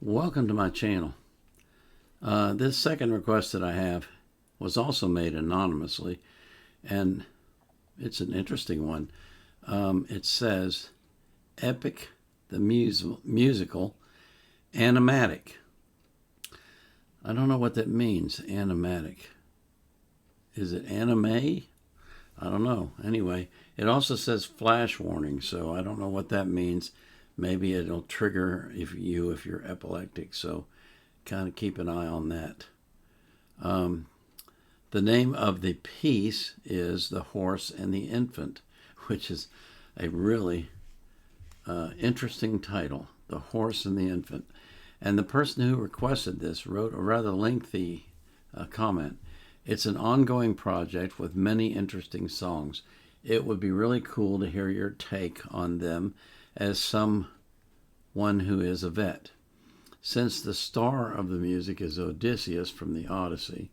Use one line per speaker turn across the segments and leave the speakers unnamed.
Welcome to my channel. This second request that I have was also made anonymously, and it's an interesting one. It says, Epic the Musical Animatic. I don't know what that means, animatic. Is it anime? I don't know. Anyway, it also says flash warning, so I don't know what that means. Maybe it'll trigger if you're epileptic, so kind of keep an eye on that. The name of the piece is The Horse and the Infant, which is a really interesting title, The Horse and the Infant. And the person who requested this wrote a rather lengthy comment. It's an ongoing project with many interesting songs. It would be really cool to hear your take on them as someone who is a vet. Since the star of the music is Odysseus from the Odyssey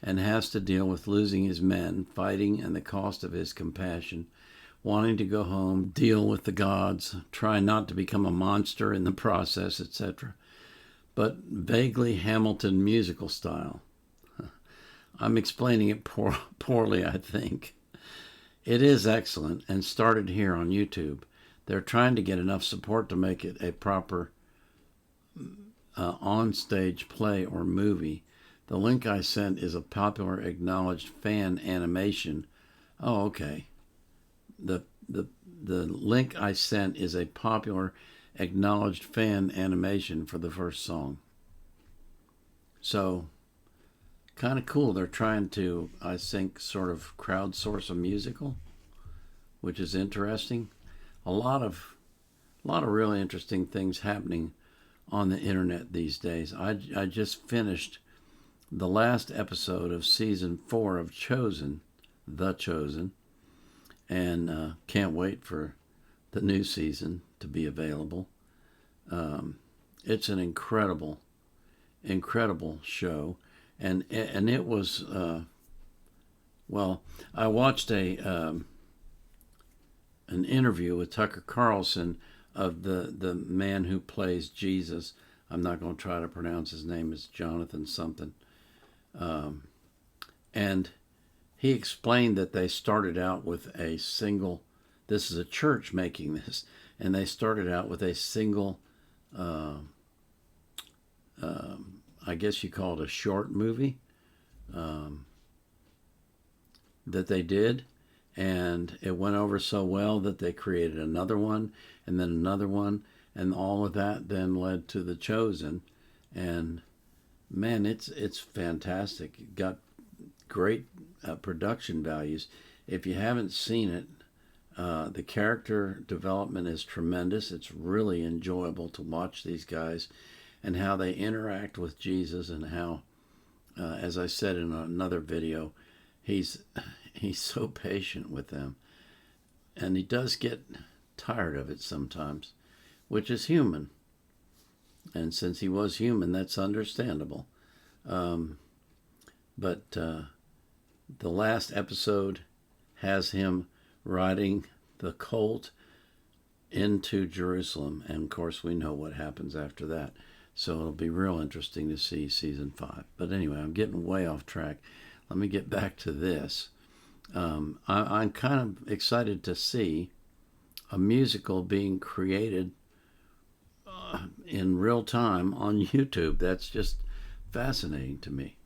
and has to deal with losing his men, fighting, and the cost of his compassion, wanting to go home, deal with the gods, try not to become a monster in the process, etc., but vaguely Hamilton musical style. I'm explaining it poorly, I think. It is excellent and started here on YouTube. They're trying to get enough support to make it a proper on-stage play or movie. The link I sent is a popular acknowledged fan animation. Oh, okay. The link I sent is a popular acknowledged fan animation for the first song. So, kind of cool. They're trying to, I think, sort of crowdsource a musical, which is interesting. A lot of really interesting things happening on the internet these days. I just finished the last episode of season 4 of The Chosen, and can't wait for the new season to be available. It's an incredible show, and it was I watched an interview with Tucker Carlson of the man who plays Jesus. I'm not going to try to pronounce his name. It's Jonathan something. And he explained that they started out with a single, this is a church making this, and they started out with a single, I guess you call it a short movie, that they did. And it went over so well that they created another one, and then another one, and all of that then led to The Chosen. And man, it's fantastic. It got great production values. If you haven't seen it, the character development is tremendous. It's really enjoyable to watch these guys and how they interact with Jesus, and how, as I said in another video, he's so patient with them, and he does get tired of it sometimes, which is human, and since he was human, that's understandable. But the last episode has him riding the colt into Jerusalem, and of course we know what happens after that, so it'll be real interesting to see season 5. But anyway, I'm getting way off track. Let me get back to this. I'm kind of excited to see a musical being created in real time on YouTube. That's just fascinating to me.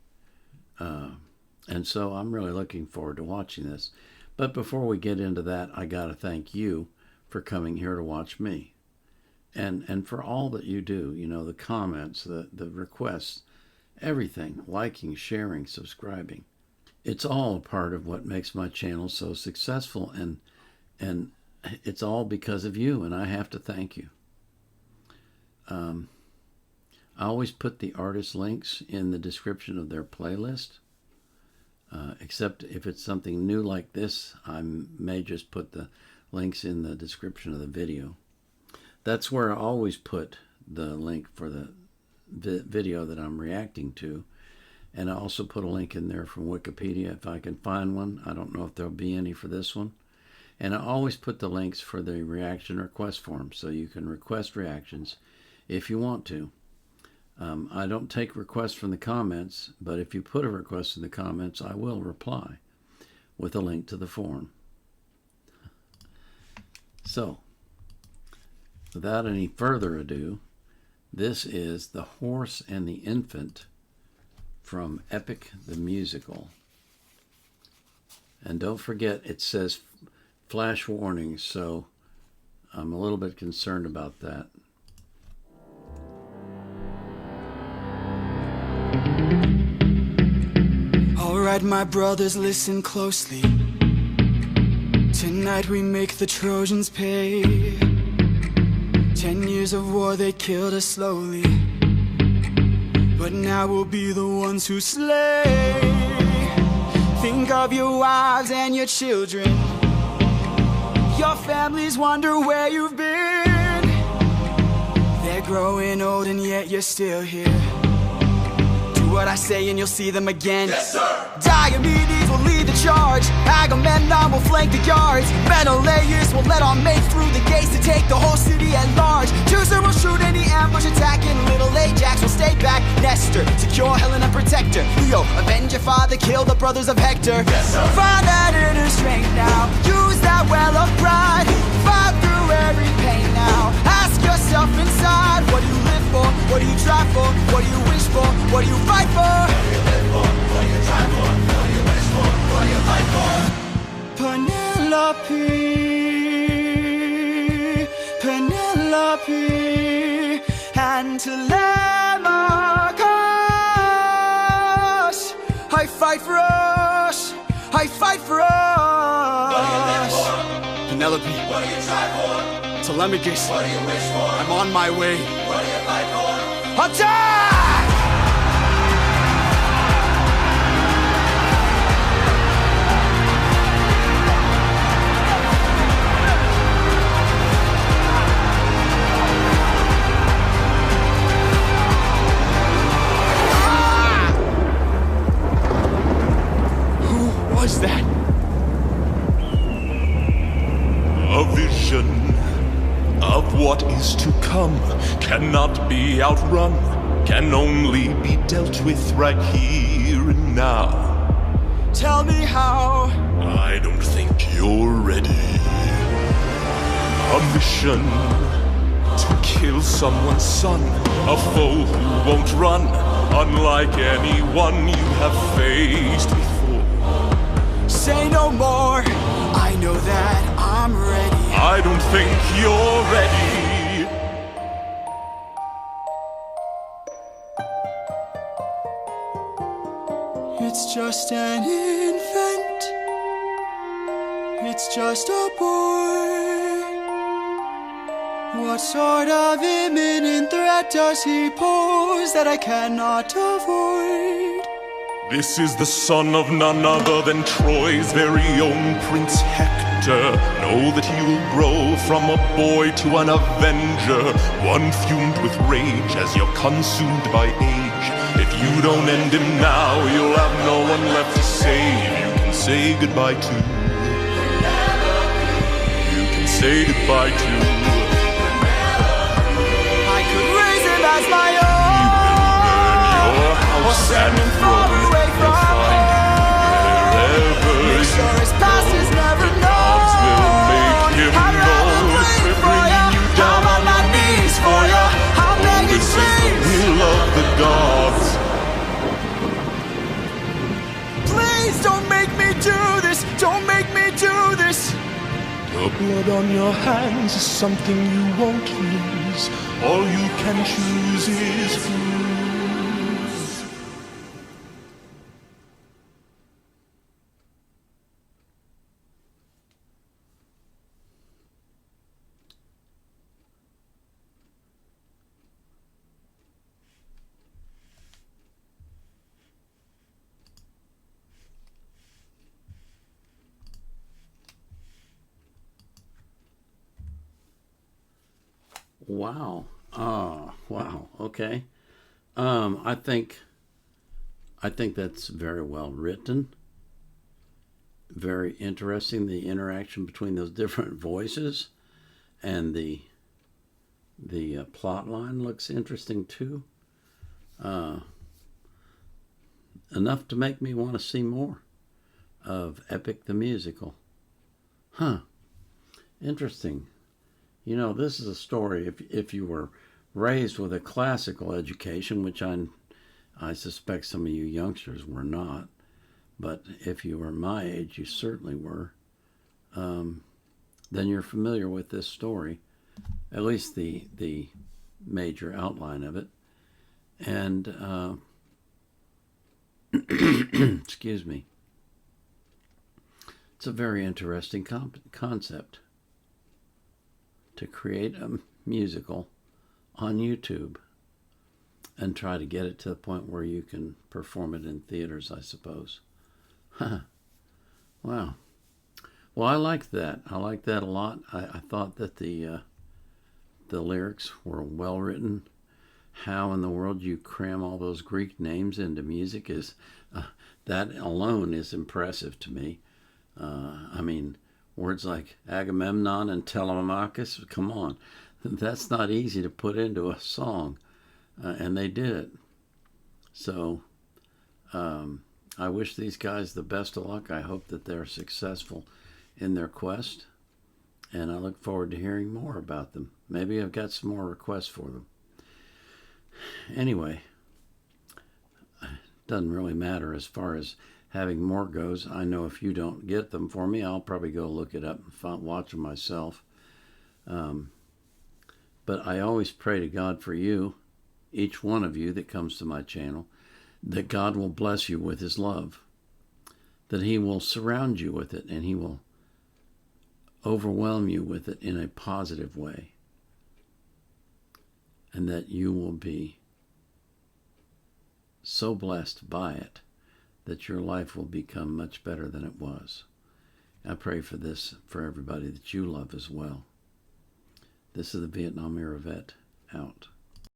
And so I'm really looking forward to watching this. But before we get into that, I got to thank you for coming here to watch me. And for all that you do, the comments, the requests, everything, liking, sharing, subscribing. It's all a part of what makes my channel so successful, and it's all because of you, and I have to thank you. I always put the artist links in the description of their playlist, except if it's something new like this, I may just put the links in the description of the video. That's where I always put the link for the video that I'm reacting to. And I also put a link in there from Wikipedia if I can find one. I don't know if there'll be any for this one. And I always put the links for the reaction request form, so you can request reactions if you want to. I don't take requests from the comments, but if you put a request in the comments, I will reply with a link to the form. So, without any further ado, this is The Horse and the Infant from Epic the Musical. And don't forget, it says flash warning, so I'm a little bit concerned about that.
All right, my brothers, listen closely. Tonight we make the Trojans pay. 10 years of war, they killed us slowly, but now we'll be the ones who slay. Think of your wives and your children. Your families wonder where you've been. They're growing old and yet you're still here. Do what I say and you'll see them again.
Yes, sir!
Diomedes will lead the charge. Agamemnon will flank the yards. Menelaus will let our mates through the gates to take the whole city at large. Teucer will shoot any ambush attacking. Little Ajax will stay back. Nestor, secure Helena, protect her. Leo, avenge your father, kill the brothers of Hector.
Yes, sir!
Find that inner strength now. Use that well of pride. Fight through every pain now. Ask yourself inside, what do you live for? What do you try for? What do you wish for? What do you fight for?
What do you live for? What do you try for? What do you wish for? What do you fight for?
Penelope, Penelope, and Telemachus. I fight for us, I fight for us.
What do you live for?
Penelope,
What do you try for?
Telemachus,
What do you wish for?
I'm on my way.
What do you fight for?
Attack! What's that?
A vision of what is to come cannot be outrun, can only be dealt with right here and now.
Tell me how.
I don't think you're ready. A mission to kill someone's son, a foe who won't run, unlike anyone you have faced before.
Say no more. I know that I'm ready.
I don't think you're ready.
It's just an infant. It's just a boy. What sort of imminent threat does he pose that I cannot avoid?
This is the son of none other than Troy's very own Prince Hector. Know that he will grow from a boy to an avenger, one fumed with rage as you're consumed by age. If you don't end him now, you'll have no one left to save. You can say goodbye to. You can say goodbye to.
I could raise him as my own.
Your house and
far
throne.
away from
You'll find him wherever
Make sure his
you
past
go.
is never
The gods will make him
I'd rather
know
wait
if they're
for ya.
bringing you down
I'm on my knees for ya. I'm
Oh,
begging,
this is the
please.
will of the gods.
Please don't make me do this. Don't make me do this.
The blood on your hands is something you won't lose. All you can choose is who.
Wow. Wow. Okay. I think that's very well written. Very interesting, the interaction between those different voices, and the plot line looks interesting too. enough to make me want to see more of Epic the Musical. Huh. Interesting. You know, this is a story, if you were raised with a classical education, which I suspect some of you youngsters were not, but if you were my age, you certainly were, then you're familiar with this story, at least the major outline of it. And, excuse me, it's a very interesting concept to create a musical on YouTube and try to get it to the point where you can perform it in theaters, I suppose. Wow. Well, I liked that. I liked that a lot. I thought that the lyrics were well written. How in the world you cram all those Greek names into music is that alone is impressive to me. I mean, words like Agamemnon and Telemachus, come on. That's not easy to put into a song, and they did it. So I wish these guys the best of luck. I hope that they're successful in their quest, and I look forward to hearing more about them. Maybe I've got some more requests for them. Anyway, it doesn't really matter as far as having more goes. I know if you don't get them for me, I'll probably go look it up and watch them myself. But I always pray to God for you, each one of you that comes to my channel, that God will bless you with his love, that he will surround you with it, and he will overwhelm you with it in a positive way, and that you will be so blessed by it that your life will become much better than it was. I pray for this for everybody that you love as well. This is the Vietnam Era Vet, out.